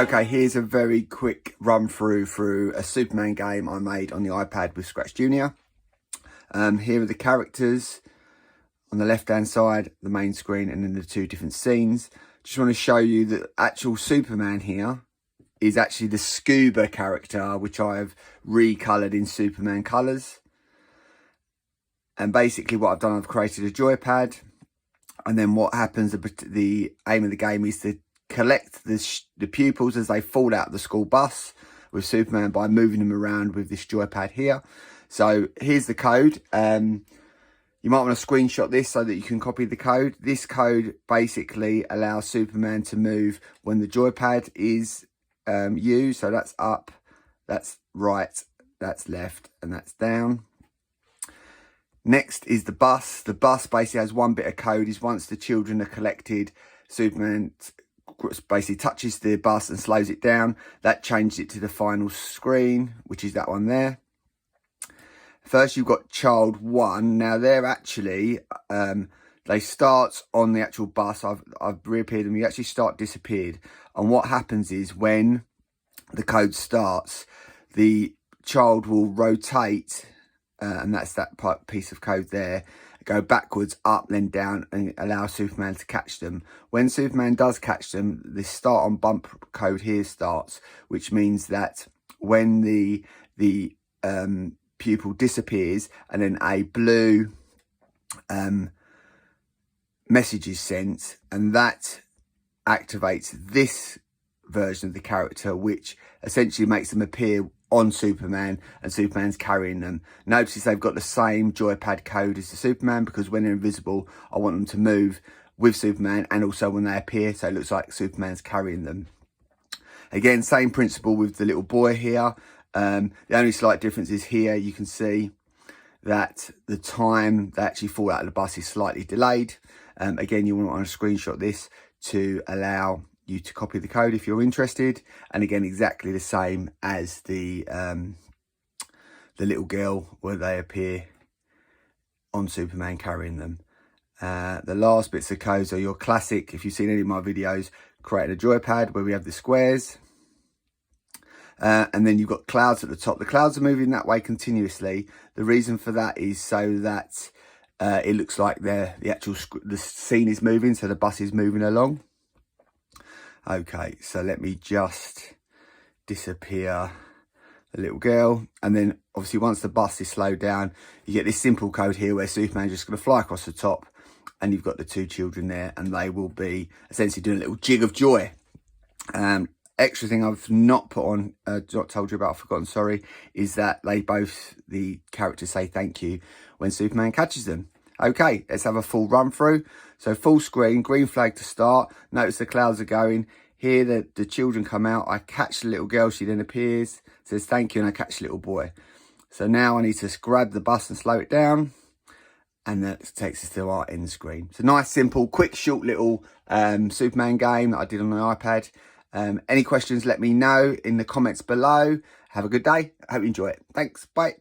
Okay, here's a very quick run through a Superman game I made on the iPad with ScratchJr. Here are the characters on the left hand side, the main screen, and then the two different scenes. Just want to show you that actual Superman here is actually the scuba character, which I've recoloured in Superman colours. And basically what I've done, I've created a joypad, and then what happens, the aim of the game is to collect the pupils as they fall out of the school bus with Superman by moving them around with this joypad here. So here's the code. You might want to screenshot this so that you can copy the code. This code basically allows Superman to move when the joypad is used. So that's up, that's right, that's left, and that's down. Next is the bus. The bus basically has one bit of code. Is once the children are collected, Superman basically touches the bus and slows it down. That changes it to the final screen, which is that one there. First, you've got child 1. Now, they're actually, they start on the actual bus. I've reappeared them. You actually start disappeared. And what happens is when the code starts, the child will rotate, and that's that piece of code there, go backwards, up, then down, and allow Superman to catch them. When Superman does catch them, the start on bump code here starts, which means that when the pupil disappears and then a blue message is sent, and that activates this version of the character, which essentially makes them appear on Superman, and Superman's carrying them. Notice they've got the same joypad code as the Superman, because when they're invisible, I want them to move with Superman, and also when they appear, so it looks like Superman's carrying them. Again, same principle with the little boy here. The only slight difference is here you can see that the time they actually fall out of the bus is slightly delayed. Again, you want to screenshot this to allow you to copy the code if you're interested. And again, exactly the same as the little girl where they appear on Superman carrying them. The last bits of codes are your classic, if you've seen any of my videos, creating a joypad where we have the squares. And then you've got clouds at the top. The clouds are moving that way continuously. The reason for that is so that it looks like the scene is moving, so the bus is moving along. Okay, so let me just disappear the little girl. And then obviously once the bus is slowed down, you get this simple code here where Superman's just going to fly across the top, and you've got the two children there, and they will be essentially doing a little jig of joy. Extra thing I've not put on, not told you about, I've forgotten, sorry, is that the characters say thank you when Superman catches them. Okay, let's have a full run through. So full screen, green flag to start. Notice the clouds are going. Here the children come out. I catch the little girl. She then appears, says thank you, and I catch the little boy. So now I need to grab the bus and slow it down. And that takes us to our end screen. So nice, simple, quick, short little Superman game that I did on the iPad. Any questions, let me know in the comments below. Have a good day. I hope you enjoy it. Thanks. Bye.